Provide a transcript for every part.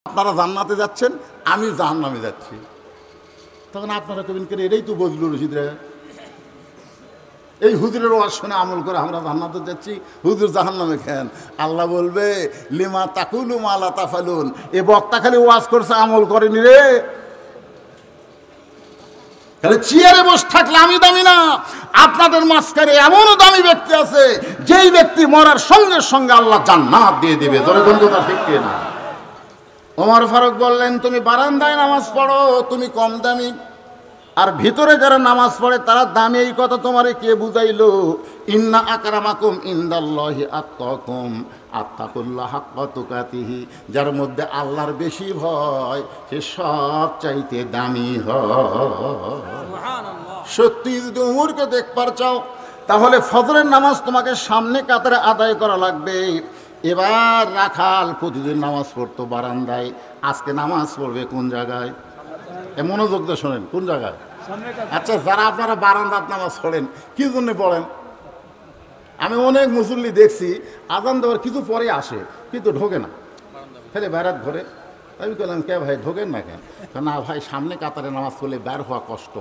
আপনারা জান্নাতে যাচ্ছেন, আমি জাহান্নামে যাচ্ছি। তখন আপনারা কবেন করে এটাই তো বজলুর রশিদরা, এই হুজুরের ওয়াজ শুনে আমল করে আমরা জান্নাতে যাচ্ছি, হুজুর জাহান্নামে খেন। আল্লাহ বলবে লিমা তাকুলু মা লা তাফালুন, এ বক্তা খালি ওয়াজ করছে আমল করেনি রে। তাহলে চেয়ারে বসে থাকলে আমি দামি না। আপনাদের মাঝখানে এমনও দামি ব্যক্তি আছে যেই ব্যক্তি মরার সঙ্গে সঙ্গে আল্লাহ জান্নাত দিয়ে দিবে। তোরে কোন কথা ঠিক না? ওমর ফারুক বললেন, তুমি বারান্দায় নামাজ পড়ো, তুমি কম দামি, আর ভিতরে যারা নামাজ পড়ে তারা দামি। এই কথা তোমারে কে বুঝাইলো? ইন্না আকরামাকুম ইনদাল্লাহি আতকাকুম, আত্তাকুল্লাহ হাক্কা তুকাতিহি, যার মধ্যে আল্লাহর বেশি ভয় সে সব চাইতে দামি হয়। সত্যি যদি উমরকে দেখবার চাও তাহলে ফজরের নামাজ তোমাকে সামনে কাতারে আদায় করা লাগবে। এবার রাখাল প্রতিদিন নামাজ পড়তো বারান্দায়, আজকে নামাজ পড়বে কোন জায়গায়? মনোযোগ দিয়ে শোনেন, কোন জায়গায়? আচ্ছা, যারা আপনারা বারান্দাত নামাজ পড়েন কি জন্য পড়েন? আমি অনেক মুসল্লি দেখছি আজান দেওয়ার কিছু পরে আসে কিন্তু ঢোকে না, ফেলে বেড়াত ঘরে। আমি বললাম, কে ভাই ঢোকেন না কেন? না ভাই, সামনে কাতারে নামাজ পড়লে বের হওয়া কষ্ট,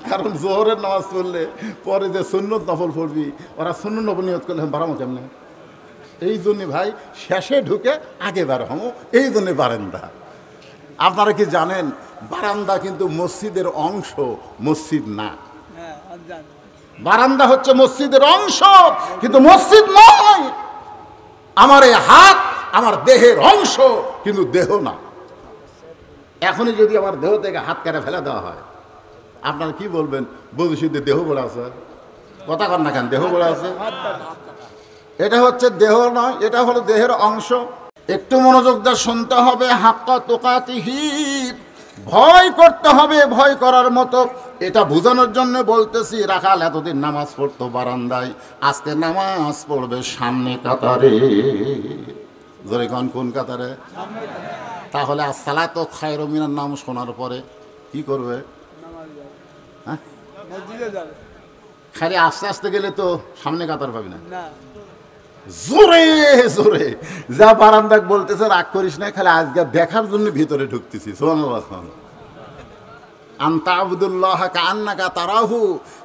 কারণ জোহরের নামাজ পড়লে পরে যে সুন্নত নফল পড়বি, ওরা সুন্নত নফল নিয়ত করলে বাড়াবো কেমনে? এই জন্যে ভাই শেষে ঢুকে আগে বের হবো, এই জন্যে বারান্দা। আপনারা কি জানেন বারান্দা কিন্তু মসজিদের অংশ, মসজিদ না। বারান্দা হচ্ছে মসজিদের অংশ কিন্তু মসজিদ নয়। আমার এই হাত আমার দেহের অংশ কিন্তু দেহ না। এখনই যদি আমার দেহ থেকে হাত কেটে ফেলে দেওয়া হয়, আপনারা কি বলবেন? বধূশীদের দেহ বলে আছে, কথা কর না কেন? দেহ বলে আছে, এটা হচ্ছে দেহ নয়, এটা হলো দেহের অংশ। একটু মনোযোগ দিয়ে শুনতে হবে। হাক্কা তুকাতিহি, ভয় করতে হবে, ভয় করার মতো। এটা বোঝানোর জন্য বলতেছি, রাখাল এতদিন নামাজ পড়তো বারান্দায়, আজকে নামাজ পড়বে সামনে কাতারে। জোরে কোন, কোন কাতারে? তাহলে আসসালাতু খায়রুম মিনান নাম শোনার পরে কি করবে? হ্যাঁ, খালি আস্তে আস্তে গেলে তো সামনে কাতার পাবি না। জোরে জোরে যা বারান্দাক বলতেছে, রাগ করিস না, খালি আজকে দেখার জন্য ভিতরে ঢুকতেছি। সুবহানাল্লাহ। আনতা আবুদুল্লাহ কান্নাকা তারাহু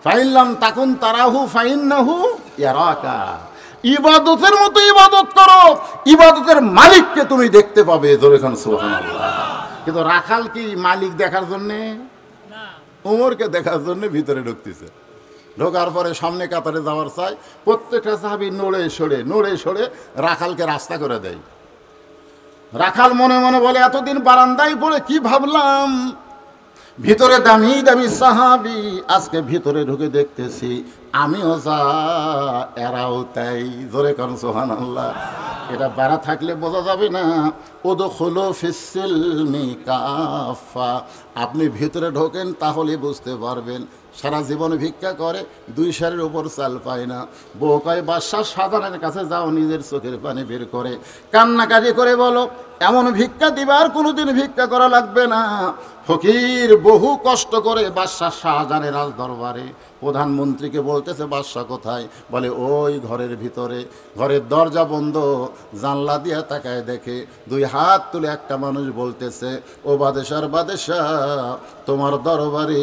ফাইল্লাম তাকুন তারাহু ফাইন্নাহু ইয়ারাকা। ইবাদতের মতো ইবাদত করো, ইবাদতের মালিককে তুমি দেখতে পাবে। জোরে খান সুবহানাল্লাহ। কিন্তু রাখাল কি মালিক দেখার জন্যে? উমরকে দেখার জন্য ভিতরে ঢুকতেছে। ঢোকার পরে সামনে কাতারে যাওয়ার চাই, প্রত্যেকটা সাহাবী নড়ে সরে রাখালকে রাস্তা করে দেয়। রাখাল মনে মনে বলে, এতদিন বারান্দায় পড়ে কি ভাবলাম, ভিতরে দামি দামি সাহাবী, আজকে ভিতরে ঢুকে দেখতেছি আমিও যা এরাও তাই। জোরে কারণ সুবহানাল্লাহ। এটা বাড়া থাকলে বোঝা যাবে না। উদখুলু ফিস-সিলমি কাফা, আপনি ভিতরে ঢোকেন তাহলে বুঝতে পারবেন। সারা জীবন ভিক্ষা করে, 2 সারের উপর চাল পায় না। বউ কয়, বাদশাহ শাহজাহানের কাছে যাও, নিজের চোখের পানি বের করে কান্নাকাটি করে বলো, এমন ভিক্ষা দিবার কোনোদিন ভিক্ষা করা লাগবে না। ফকির বহু কষ্ট করে বাদশাহ শাহজাহানের রাজ দরবারে প্রধানমন্ত্রীকে বলতেছে, বাদশাহ কোথায়? বলে ওই ঘরের ভিতরে। ঘরের দরজা বন্ধ, জানলা দিয়া তাকায় দেখে 2 হাত তুলে একটা মানুষ বলতেছে, ও বাদশার বাদশাহ, তোমার দরবারে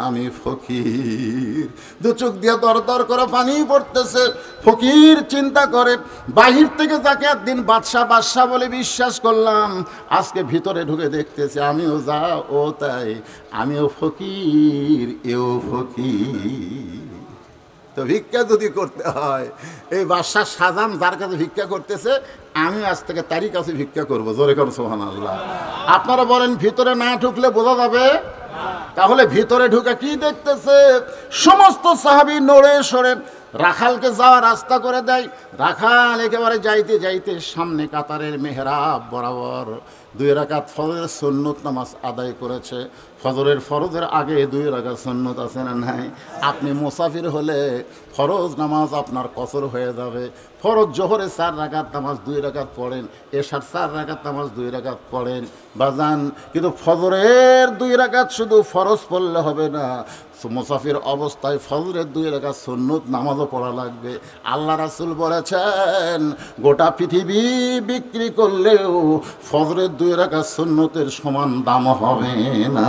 আমি ফকির। 2 চোখ দিয়ে দর দর করে পানি পড়তেছে। ফকির চিন্তা করে, বাহির থেকে যাকে একদিন বাদশাহ বাদশাহ বলে বিশ্বাস করলাম, আজকে ভিতরে ঢুকে দেখতেছে আমিও যা ও তাই, আমিও ফকির, এও ফকির। তো ভিক্ষা যদি করতে হয়, এই বাদশাহ শাহজাহান যার কাছে ভিক্ষা করতেছে, আমি আজ থেকে তারই কাছে ভিক্ষা করবো। জোরে করুন সুবহানাল্লাহ। আপনারা বলেন ভিতরে না ঢুকলে বোঝা যাবে? তাহলে ভিতরে ঢুকে কি দেখতেছে? সমস্ত সাহাবী নড়ে সরে রাখালকে যাওয়ার রাস্তা করে দেয়। রাখাল একেবারে যাইতে যাইতে সামনে কাতারের মেহরাব বরাবর 2 রাকাত ফজরের সুন্নত নামাজ আদায় করেছে। ফজরের আগে 2 রাকাত সুন্নত আছে না নাই? আপনি মুসাফির হলে ফরজ নামাজ আপনার কসর হয়ে যাবে। ফরজ জোহরে 4 রাকাত নামাজ 2 রাকাত পড়েন, এশার 4 রাকাত নামাজ 2 রাকাত পড়েন বাজান, কিন্তু ফজরের 2 রাকাত শুধু ফরজ পড়লে হবে না, মুসাফির অবস্থায় ফজরের 2 রাকাত সুন্নত নামাজও পড়া লাগবে। আল্লাহ রাসূল বলেছেন গোটা পৃথিবী বিক্রি করলেও ফজরের 2 রাকাত সুন্নতের সমান দাম হবে না।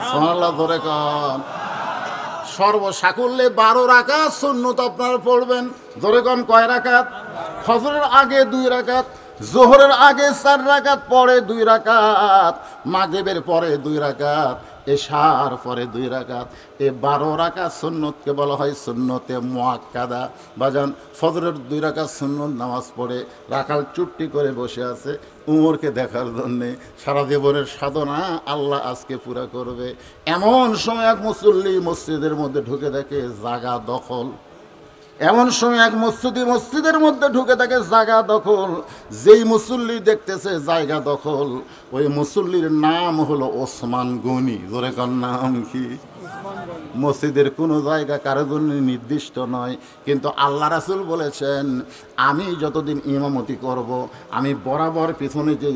সুবহানাল্লাহ ধরে কন। সর্বসাকুল্যে 12 রাকাত সুন্নত আপনারা পড়বেন। ধরে কন কয় রাকাত? ফজরের আগে 2 রাকাত, জোহরের আগে 4 রাকাত, পরে 2 রাকাত, মাগরিবের পরে 2 রাকাত, এশার পরে 2 রাকাত। এই 12 রাকাত সুন্নতকে বলা হয় সুন্নতে মুআক্কাদা। বাজান ফজরের 2 রাকাত সুন্নত নামাজ পড়ে রাখাল চুপটি করে বসে আছে উমরকে দেখার জন্যে। সারা জীবনের সাধনা আল্লাহ আজকে পুরা করবে। এমন সময় এক মুসল্লি মসজিদের মধ্যে ঢুকে দেখে জায়গা দখল। এমন সময় এক মসজিদের মধ্যে ঢুকে থাকে জায়গা দখল। যেই মুসল্লি দেখতেছে জায়গা দখল, ওই মুসল্লির নাম হলো ওসমান গনি। জোরে কার নাম কি? মসজিদের কোনো জায়গা কারোর জন্য নির্দিষ্ট নয়, কিন্তু আল্লাহ রাসূল বলেছেন আমি যতদিন ইমামতি করব, আমি বরাবর পিছনে যে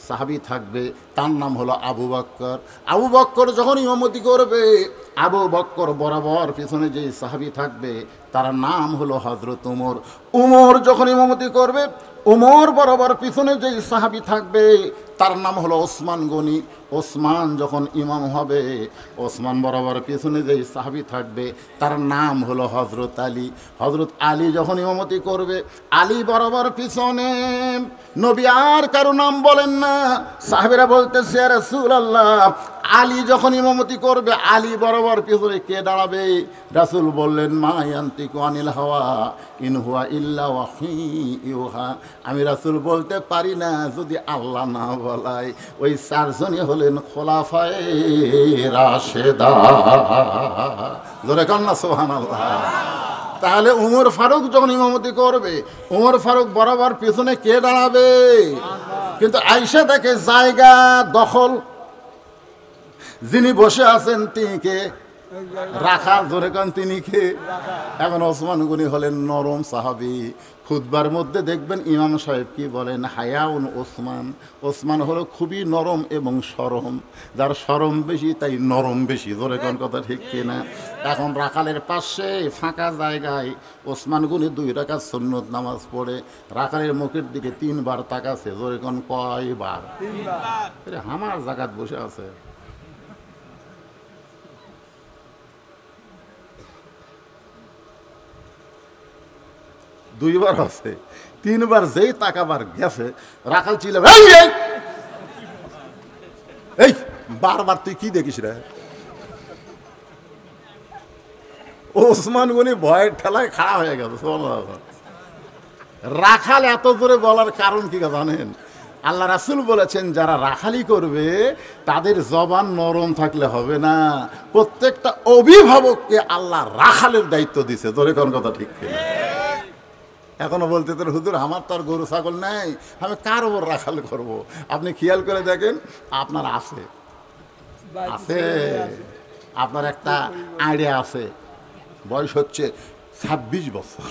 সাহাবী থাকবে তার নাম হলো আবু বকর। আবু বকর যখন ইমামতি করবে, আবু বকর বরাবর পিছনে যে সাহাবী থাকবে তার নাম হলো হযরত উমর। উমর যখন ইমামতি করবে, উমর বরাবর পিছনে যে সাহাবী থাকবে তার নাম হলো ওসমান গনি। ওসমান যখন ইমাম হবে, ওসমান বরাবর পিছনে যে সাহাবী থাকবে তার নাম হলো হযরত আলী। হযরত আলী যখন ইমামতি করবে, আলী বরাবর পিছনে। নবী আর কারো নাম বলেন না। সাহাবীরা বলতেছে ইয়া রাসূলুল্লাহ, আলী যখন ইমামতি করবে, আলী বরাবর পিছনে কে দাঁড়াবে? রাসূল বললেন মা ইয়ান্তিকু আনিল হাওয়া ইন হুয়া ইল্লা ওয়াহয়ুন ইউহা। আমি রাসূল বলতে পারি না যদি আল্লাহ না বলায়। ওই 4 জনই হলেন খোলাফায়ে রাশেদা। জোরে কান না সুবহানাল্লাহ। তাহলে উমর ফারুক যখন ইমামতি করবে, উমর ফারুক বরাবর পিছনে কে দাঁড়াবে? কিন্তু আয়েশা দেখে জায়গা দখল। যিনি বসে আছেন তিনি কে? রাখাল। জোরে কান তিনি কে? এখন ওসমান গনি হলেন নরম সাহাবী। খুতবার মধ্যে দেখবেন ইমাম সাহেব কি বলেন, হায়াউন ওসমান। ওসমান হলো খুবই নরম এবং সরম। যার সরম বেশি তাই নরম বেশি। জোরে কোন কথা ঠিক কিনা? এখন রাখালের পাশে ফাঁকা জায়গায় ওসমান গনি 2 রাকাত সুন্নত নামাজ পড়ে রাখালের মুখের দিকে 3 বার তাকাছে। জোরে কোন কয়বার? 3 বার। আমার জায়গায় বসে আছে। দুইবার আছে, 3 বার যেই তাকাবার গেছে রাখাল ছিল এই বারবার তুই কি দেখিস রে? ওসমান গনি ভয়ের ঠেলায় খাড়া হয়ে গেছে। রাখাল এত জোরে বলার কারণ কি জানেন? আল্লাহ রাসূল বলেছেন যারা রাখালি করবে তাদের জবান নরম থাকলে হবে না। প্রত্যেকটা অভিভাবককে আল্লাহ রাখালের দায়িত্ব দিছে। জোরে কোন কথা ঠিক কিনা? এখনো বলতে তোর হুজুর আমার তো আর গরু ছাগল নাই, আমি কার ওপর রাখাল করবো? আপনি খেয়াল করে দেখেন আপনার আছে আছে আপনার একটা আইডিয়া আছে, বয়স হচ্ছে 26 বছর।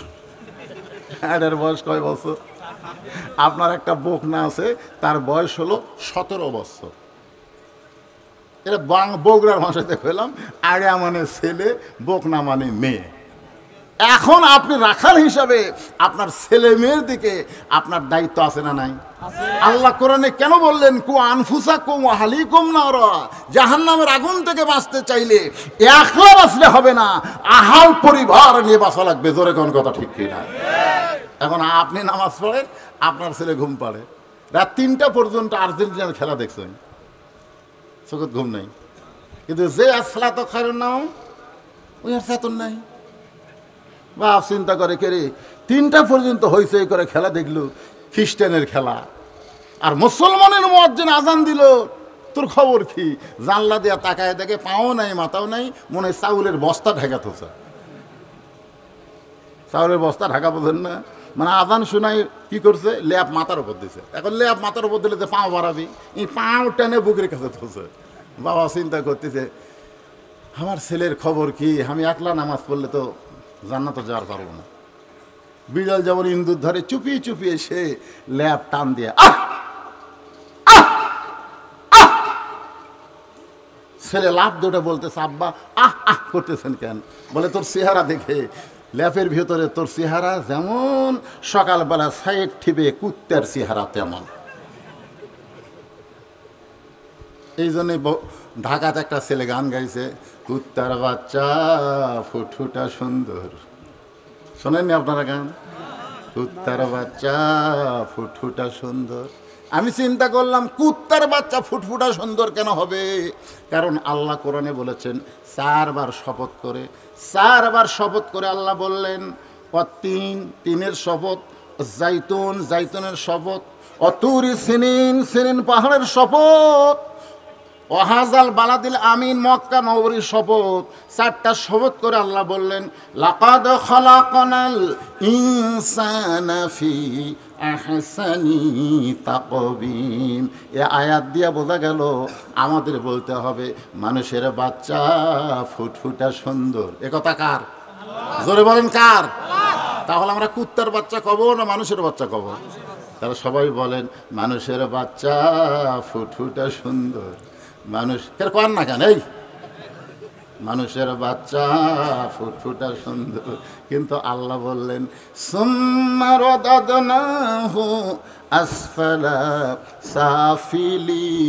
আইডিয়ার বয়স কয় বছর? আপনার একটা বকনা আছে, তার বয়স হলো 17 বছর। এটা বগুড়ার ভাষাতে পেলাম। আইডিয়া মানে ছেলে, বকনা মানে মেয়ে। এখন আপনি রাখাল হিসাবে আপনার ছেলে মেয়ের দিকে আপনার দায়িত্ব আছে না নাই? আল্লাহ কোরআনে কেন বললেন কু আনফুসাকুম ওয়া আহলিকুম নারা? জাহান্নামের আগুন থেকে বাঁচতে চাইলে একলা বাঁচলে হবে না, আহাল পরিবার নিয়ে বাঁচা লাগবে। জোরে কোন কথা ঠিক কিনা? এখন আপনি নামাজ পড়েন, আপনার ছেলে ঘুম পাড়ে, রাত 3টা পর্যন্ত আর্জেন্টিনার খেলা দেখছেন, চোখে ঘুম নাই, কিন্তু যে আসলা তো খায়রুন নাম ওই আর চেতন নাই। বাপ চিন্তা করে কে রে 3টা পর্যন্ত হইচই করে খেলা দেখলো, খ্রিস্টানের খেলা, আর মুসলমানের মুয়াজ্জিন আজান দিল, তোর খবর কি? জানলা দিয়া তাকায় দেখে পাও নাই মাথাও নাই, মনে হয় চাউলের বস্তা ঢাকা থোছে। চাউলের বস্তা ঢাকা বোঝেন না? মানে আজান শোনাই কি করছে, ল্যাপ মাথার উপর দিছে। এখন ল্যাপ মাথার উপর দিলে যে পাও বাড়াবি, এই পাও টেনে বুকের কাছে থোছে। বাবা চিন্তা করতেছে আমার ছেলের খবর কি? আমি একলা নামাজ পড়লে তো জান্নাতে যাওয়ার পারবো না। বিড়াল যেমন ইন্দুর ধরে চুপি চুপি এসে ল্যাপ টান দিয়ে ছেলে লাভ দুটো বলতেছে, আব্বা আহ আহ করতেছেন কেন? বলে তোর চেহারা দেখে, ল্যাপের ভিতরে তোর চেহারা যেমন সকালবেলা সাইড ঠিবে কুত্তার চেহারা তেমন। এই জন্যে ঢাকাতে একটা ছেলে গান গাইছে, কুত্তার বাচ্চা ফুটফুটা সুন্দর। শোনেননি আপনারা গান? কুত্তার বাচ্চা ফুটফুটা সুন্দর। আমি চিন্তা করলাম কুত্তার বাচ্চা ফুটফুটা সুন্দর কেন হবে? কারণ আল্লাহ কোরআনে বলেছেন 4 বার শপথ করে, 4 বার শপথ করে আল্লাহ বললেন, তিন, তিনের শপথ, জাইতুন, জাইতুনের শপথ, অতুরি সিনিন, সিনিন পাহাড়ের শপথ, ওয়াহাজাল বালাদিল আমিন, মক্কা নগরীর শপথ। 4টা শপথ করে আল্লাহ বললেন, লাকাদ খালাকনাল ইনসানা ফি আহসানি তাকবীম। এ আয়াত দিয়া বোঝা গেল আমাদের বলতে হবে মানুষের বাচ্চা ফুটফুটা সুন্দর। এ কথা কার? জোরে বলেন কার? তাহলে আমরা কুত্তার বাচ্চা কব না মানুষের বাচ্চা কব? তাহলে সবাই বলেন মানুষের বাচ্চা ফুটফুটা সুন্দর। মানুষ কেন কর না কেন? এই মানুষের বাচ্চা ফুটফুটা সুন্দর। কিন্তু আল্লাহ বললেন সুম্মা রাদাদনাহু আসফালা সাফিলিন।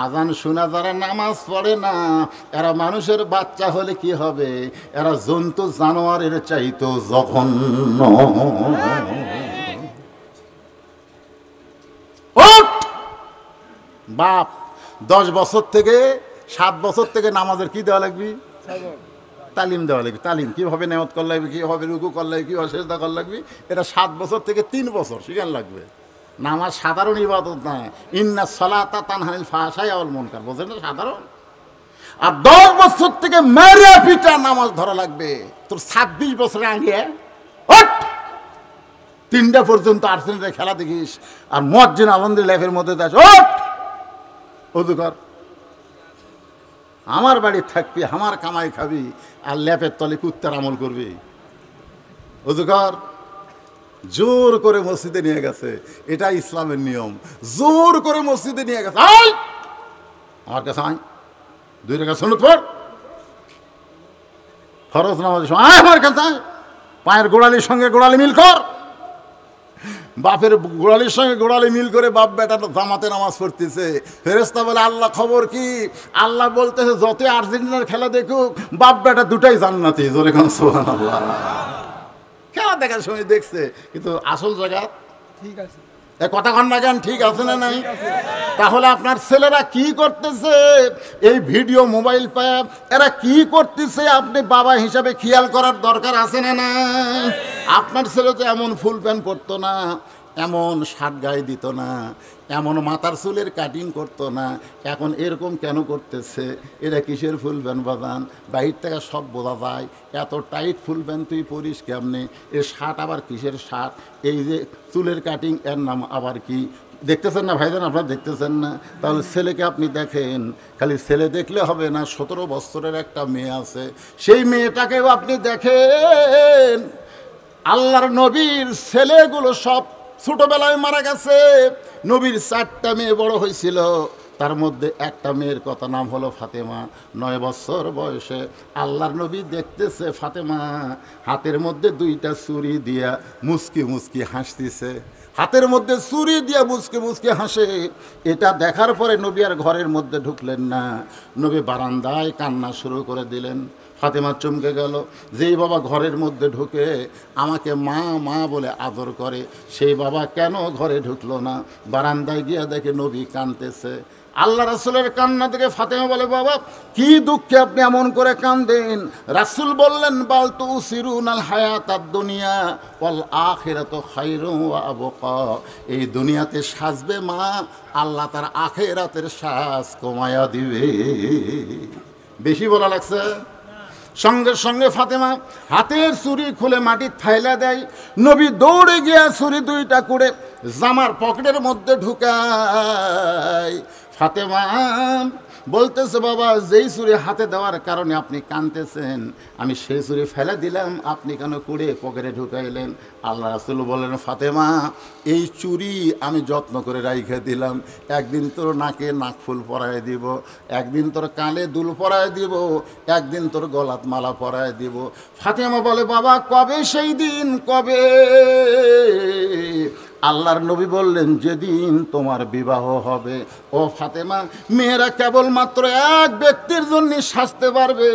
আজান শোনা যারা নামাজ পড়ে না, এরা মানুষের বাচ্চা হলে কি হবে? এরা জন্তু জানোয়ারের চাইতো জঘন্য। বাপ 10 বছর থেকে 7 বছর থেকে নামাজের কি দেওয়া লাগবে? তালিম দেওয়া লাগবে। তালিম কীভাবে নেমত করা লাগবে, কীভাবে রুকু করা লাগবে, কীভাবে সেজদা করা লাগবে, এটা 7 বছর থেকে 3 বছর শিখান লাগবে। নামাজ সাধারণ ইবাদত না। ইন্না সলাতা তানহানিল ফাহশাই ওয়াল মুনকার, বোঝেন না? সাধারণ। আর 10 বছর থেকে মেরে পিটা নামাজ ধরা লাগবে। তোর 26 বছরে আগে 3টা পর্যন্ত আর্সেনালের খেলা দেখিস, আর মুয়াজ্জিন আলহামদুলিল্লাহ ল্যাপের মধ্যে দাস, ওযু কর, আমার বাড়ি থাকবি, আমার কামাই খাবি, আর ল্যাপের তলে কুত্তার আমল করবি। ওযু কর। জোর করে মসজিদে নিয়ে গেছে, এটা ইসলামের নিয়ম। জোর করে মসজিদে নিয়ে গেছে, আমার কাছে আয়, 2 রাকাত সুন্নাত পড়, ফরজ নামাজ আমার কাছে আয়, পায়ের গোড়ালির সঙ্গে গোড়ালি মিল কর। বাপের গোড়ালির সঙ্গে গোড়ালি মিল করে বাপ বেটা জামাতে নামাজ পড়তেছে। ফেরেশতা বলে আল্লাহ খবর কি? আল্লাহ বলতেছে যত আর্জেন্টিনার খেলা দেখুক, বাপ বেটা দুটাই জান্নাতি। জোরে খান সুবহানাল্লাহ। খেলা দেখার সময় দেখছে, কিন্তু আসল জায়গা ঠিক আছে। এ কথা কন না কেন? ঠিক আছে না নাই? তাহলে আপনার ছেলেরা কি করতেছে? এই ভিডিও মোবাইল পায় এরা কি করতেছে আপনি বাবা হিসাবে খেয়াল করার দরকার আছে না নাই? আপনার ছেলে তো এমন ফুল প্যান্ট পরতো না, এমন শার্ট গায়ে দিত না, এমন মাথার চুলের কাটিং করতো না, এখন এরকম কেন করতেছে? এরা কিসের ফুল প্যান্ট বাজান? বাহির থেকে সব বোঝা যায়। এত টাইট ফুল প্যান্ট তুই পরিস কেমনে? এ শার্ট আবার কিসের শার্ট? এই যে চুলের কাটিং, এর নাম আবার কি? দেখতেছেন না ভাইজান? আপনারা দেখতেছেন না? তাহলে ছেলেকে আপনি দেখেন। খালি ছেলে দেখলে হবে না, 17 বছরের একটা মেয়ে আছে, সেই মেয়েটাকেও আপনি দেখেন। আল্লাহর নবীর ছেলেগুলো সব ছোটবেলায় মারা গেছে। নবীর 4টা মেয়ে বড় হয়েছিল, তার মধ্যে একটা মেয়ের কথা নাম হলো ফাতেমা। 9 বছর বয়সে আল্লাহর নবী দেখতেছে ফাতেমা হাতের মধ্যে 2টা ছুরি দিয়া মুচকি মুচকি হাসতেছে। হাতের মধ্যে ছুরি দিয়া মুচকি মুচকি হাসে। এটা দেখার পরে নবী আর ঘরের মধ্যে ঢুকলেন না, নবী বারান্দায় কান্না শুরু করে দিলেন। ফাতেমা চমকে গেল। যেই বাবা ঘরের মধ্যে ঢুকে আমাকে মা মা বলে আদর করে, সেই বাবা কেন ঘরে ঢুকলো না? বারান্দায় গিয়ে দেখে নবী কাঁদতেছে। আল্লাহ রাসূলের কান্না দেখে ফাতেমা বলে, বাবা কি দুঃখে আপনি এমন করে কাঁদেন? রাসূল বললেন, বাল তুসিরুনাল হায়াতাদ দুনিয়া ওয়াল আখিরাতু খায়রুন ওয়া আবকা। এই দুনিয়াতে সাজবে মা, আল্লাহ তার আখিরাতের সাজ কমায়া দিবে। বেশি বলা লাগছে? সঙ্গে সঙ্গে ফাতেমা হাতের ছুরি খুলে মাটির থাইলা দেয়। নবী দৌড়ে গিয়া ছুরি 2টা করে জামার পকেটের মধ্যে ঢুকায়। ফাতেমা বলতেছে বাবা যেই চুরি হাতে দেওয়ার কারণে আপনি কাঁদতেছেন আমি সেই চুরি ফেলে দিলাম, আপনি কেন কুড়ে পকেটে ঢুকাইলেন? আল্লাহ রাসূল বলেন ফাতেমা এই চুরি আমি যত্ন করে রাইখে দিলাম, একদিন তোর নাকে নাকফুল পরায় দিব, একদিন তোর কানে দুল পরায় দিব, একদিন তোর গলাত মালা পরায় দিব। ফাতেমা বলে বাবা কবে সেই দিন, কবে? আল্লাহর নবী বললেন যেদিন তোমার বিবাহ হবে। ও ফাতেমা, মেয়েরা কেবলমাত্র এক ব্যক্তির জন্য সাজতে পারবে,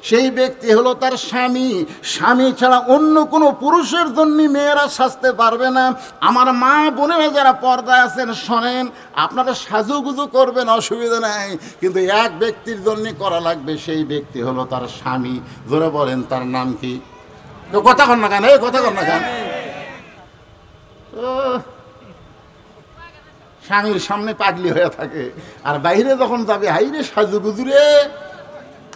সেই ব্যক্তি হলো তার স্বামী। স্বামী ছাড়া অন্য কোনো পুরুষের জন্য মেয়েরা সাজতে পারবে না। আমার মা বোনেরা যারা পর্দায় আছেন শোনেন, আপনারা সাজুগুজু করবেন অসুবিধা নাই, কিন্তু এক ব্যক্তির জন্য করা লাগবে, সেই ব্যক্তি হলো তার স্বামী। ধরে বলেন তার নাম কি? কথা কন না কেন, এই কথা কন না কেন? স্বামীর সামনে পাগলি হয়ে থাকে, আর বাইরে যখন যাবে হাইরে সাজুগুজুরে।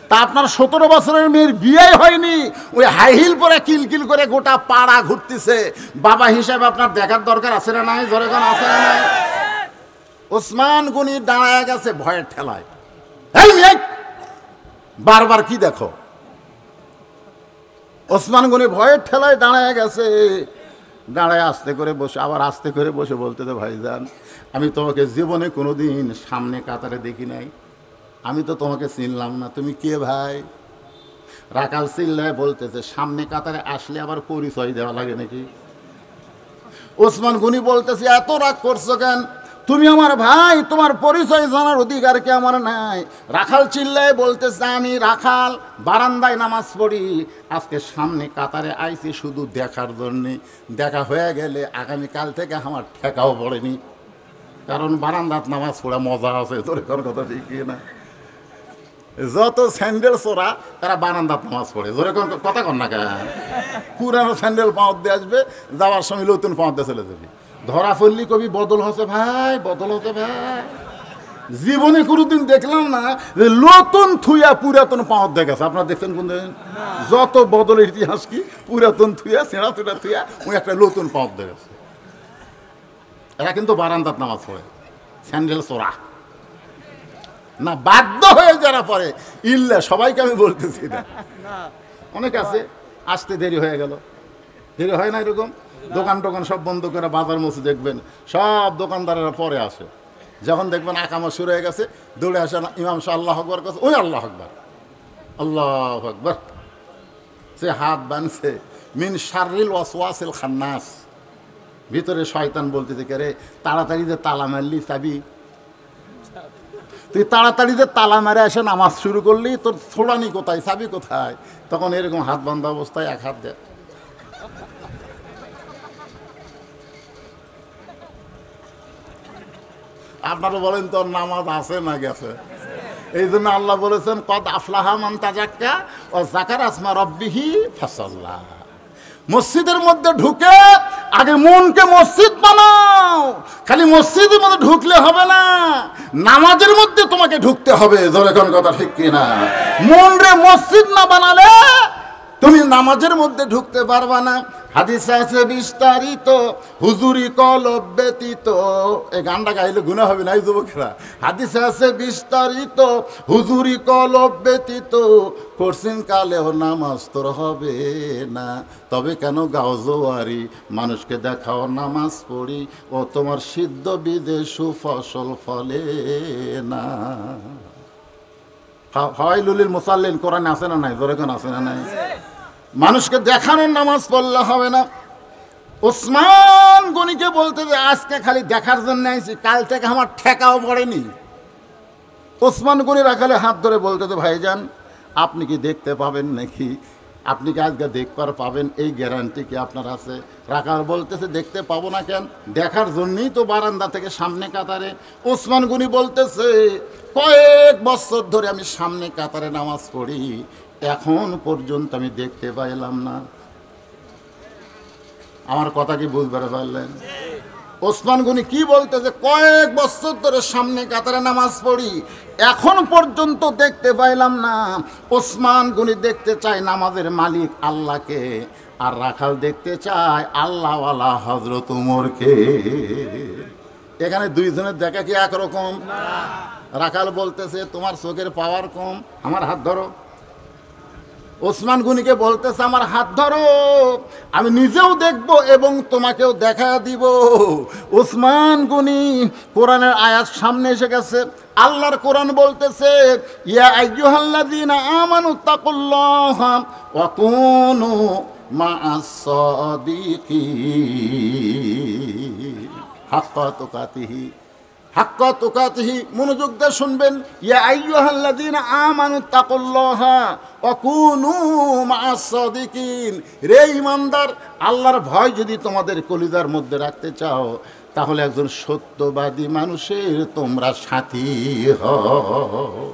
তা আপনার 17 বছরের মেয়ের বিয়ে হয়নি, ওই হাই হিল পরে কিলকিল করে গোটা পাড়া ঘুরতেছে। বাবা হিসাবে আপনার দেখার দরকার আছে না নাই? জোরে কোন আছে না নাই? ওসমান গনি দাঁড়ায় গেছে ভয়ের ঠেলায়। এই মেয়ে বারবার কি দেখো? ওসমান গনি ভয়ের ঠেলায় দাঁড়ায় গেছে। দাঁড়ায় আস্তে করে বসে, আবার আস্তে করে বসে বলতেছে ভাইজান আমি তোমাকে জীবনে কোনোদিন সামনে কাতারে দেখি নাই, আমি তো তোমাকে চিনলাম না, তুমি কে ভাই? রাকাল চিল্লায় বলতেছে সামনে কাতারে আসলে আবার পরিচয় দেওয়া লাগে নাকি? ওসমান গনি বলতেছে এত রাগ করছো কেন? তুমি আমার ভাই, তোমার পরিচয় জানার অধিকার কি আমার নাই? রাখাল চিল্লায় বলতেছে আমি রাখাল, বারান্দায় নামাজ পড়ি, আজকে সামনে কাতারে আইছি শুধু দেখার জন্যে। দেখা হয়ে গেলে আগামীকাল থেকে আমার ঠেকাও পড়েনি, কারণ বারান্দাত নামাজ পড়া মজা আছে। তোর কোন কথা ঠিক না? যত স্যান্ডেল চোরা তারা বারান্দাত নামাজ পড়ে। জোরে কথা কন না কেন? পুরানো স্যান্ডেল পাওয়ার দিয়ে আসবে, যাওয়ার সময় নতুন পাওয়ার দিয়ে চলে যাবি। ধরা পড়লি কবি বদল হচ্ছে ভাই, বদল হচ্ছে ভাই। জীবনে কোনোদিন দেখলাম না যে নতুন থুইয়া পুরাতন পাওয়ার দেখেছে। আপনারা দেখছেন কোন দিন? যত বদলের ইতিহাস কি, পুরাতন থুইয়া ছেঁড়া চুড়া থুইয়া ওই একটা নতুন পাওয়ার দেখেছে। এরা কিন্তু বারান্দাত নামাজ পড়ে, স্যান্ডেল চোরা না, বাধ্য হয়ে যারা পড়ে। ইল্লা সবাইকে আমি বলতেছি না, অনেক আছে। আসতে দেরি হয়ে গেল, দেরি হয় না এরকম? দোকান টোকান সব বন্ধ করে বাজার মসজিদ দেখবেন সব দোকানদারেরা পরে আসে। যখন দেখবেন আকামা শুরু হয়ে গেছে দৌড়ে আসে ইমাম সাহেব আল্লাহ আকবার কাছে, ওই আল্লাহ আকবার, আল্লাহ আকবার। সে হাত বানছে মিন শাররিল ওয়াসওয়াসিল খান্নাস, ভিতরে শয়তান বলতে দেখে রে তাড়াতাড়ি যে তালা মারলি চাবি, তুই তাড়াতাড়ি যে তালা মারে এসে নামাজ শুরু করলি, তোর ছোড়ানি কোথায়, চাবি কোথায়? তখন এরকম হাত বান্ধা অবস্থায় এক হাত দেয়। আপনারা বলেন তোর নামাজ আছে না গেছে? এই জন্য আল্লাহ বলেছেন কদ আফলাহা মান তাজাক্কা ও যাকার আসমা রাব্বিহি ফাসাল্লাহ। মসজিদের মধ্যে ঢুকে আগে মনকে মসজিদ বানাও। খালি মসজিদের মধ্যে ঢুকলে হবে না, নামাজের মধ্যে তোমাকে ঢুকতে হবে। জোরে কোন কথা ঠিক কিনা? মন রে মসজিদ না বানালে তুমি নামাজের মধ্যে ঢুকতে পারবা না। হাদিসে আছে বিস্তারিত হুজুরি কলব ব্যতীত, এই গানটা গাইলে গুনাহ হবে না যুবকেরা। হাদিসে আছে বিস্তারিত হুজুরি কলব ব্যতীত করছেন কালেও নামাজ তোর হবে না। তবে কেন গাও জোয়ারি, মানুষকে দেখাও নামাজ পড়ি, ও তোমার সিদ্ধ বীজে সুফসল ফলে না। ফাওয়াইলুল মুসাল্লিন কোরআনে আছে না নাই? জোরে কোন আছে না নাই? মানুষকে দেখানোর নামাজ পড়লে হবে না। ওসমান গনিকে বলতে যে আজকে খালি দেখার জন্য আইছি, কাল থেকে আমার ঠেকাও পড়েনি। ওসমান গনি রাখালে হাত ধরে বলতে তো ভাইজান আপনি কি দেখতে পাবেন নাকি? আপনি কি আজকে দেখবার পাবেন এই গ্যারান্টি কি আপনার আছে? রাখাল বলতেছে দেখতে পাবো না কেন, দেখার জন্যই তো বারান্দা থেকে সামনে কাতারে। ওসমান গনি বলতেছে কয়েক বছর ধরে আমি সামনে কাতারে নামাজ পড়ি, এখন পর্যন্ত আমি দেখতে পাইলাম না। আমার কথা কি বুঝতে পারলেন? ওসমান গনি কি বলতেছে, কয়েক বছর ধরে সামনে কাতারে নামাজ পড়ি, এখন পর্যন্ত দেখতে পাইলাম না। ওসমান গনি দেখতে চায় নামাজের মালিক আল্লাহকে, আর রাখাল দেখতে চায় আল্লাহওয়ালা হযরত উমরকে। এখানে দুইজনের দেখা কি একরকম? রাখাল বলতেছে তোমার চোখের পাওয়ার কম, আমার হাত ধরো। ওসমান গনিকে বলতেছে আমার হাত ধরো, আমি নিজেও দেখব এবং তোমাকেও দেখা দিব। ওসমান গনি কোরআনের আয়াত সামনে এসে গেছে। আল্লাহর কোরআন বলতেছে ইয়া আইয়ুহাল্লাযীনা আমানু তাকুল্লাহা ওয়া কুনু মা'আস সাদিকিন হাক্কা তুকাতিহি, হাক্কা তুকাতিহি, মনোযোগ দিয়ে শুনবেন। ইয়া আইয়ুহাল্লাযীনা আমানু তাকুল্লাহা ওয়া কুনু মা'আস সাদিকিন, রে ঈমানদার, আল্লাহর ভয় যদি তোমাদের কলিজার মধ্যে রাখতে চাও তাহলে একজন সত্যবাদী মানুষের তোমরা সাথী হও।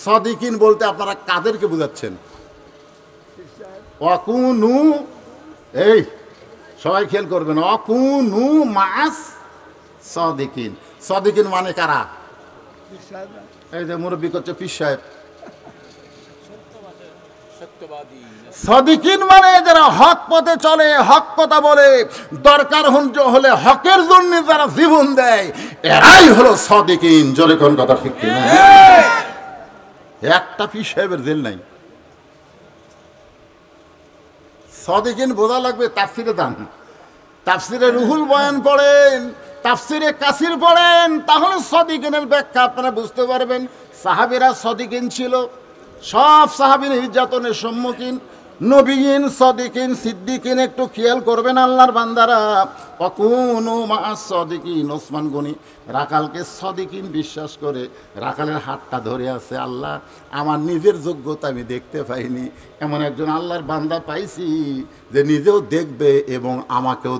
সাদিকিন বলতে আপনারা কাদেরকে বোঝাচ্ছেন? ওয়া কুনু, এই সবাই খেয়াল করবেন, ওয়া কুনু মা'আস সাদিকিন। সাদিকিন মানে কারা? এই যে মুরব্বী করছে পীর সাহেব। সাদিকিন মানে যারা হক পথে চলে, হক কথা বলে, দরকার হলে হকের জন্য যারা জীবন দেয়, এরাই হলো সাদিকিন। জোরে কোন কথা ঠিক কিনা? একটা পীর সাহেবের জেল নাই। সাদিকিন বোঝা লাগবে। তাফসিরে দান, তাফসিরে রুহুল বয়ান পড়েন, তাফসিরে কাসির পড়েন, তাহলে সাদিকিনের ব্যাখ্যা আপনারা বুঝতে পারবেন। সাহাবীরা সাদিকিন ছিল, সব সাহাবী নির্যাতনের সম্মুখীন। নবীন, সাদিকিন, সিদ্দিকিন একটু খেয়াল করবেন আল্লাহর বান্দারা। অকুনু মা'আস সাদিকিন। ওসমান গনি রাখালকে সাদিকিন বিশ্বাস করে রাখালের হাতটা ধরে আছে। আল্লাহ, আমার নিজের যোগ্যতা আমি দেখতে পাইনি, এমন একজন আল্লাহর বান্দা পাইছি যে নিজেও দেখবে এবং আমাকেও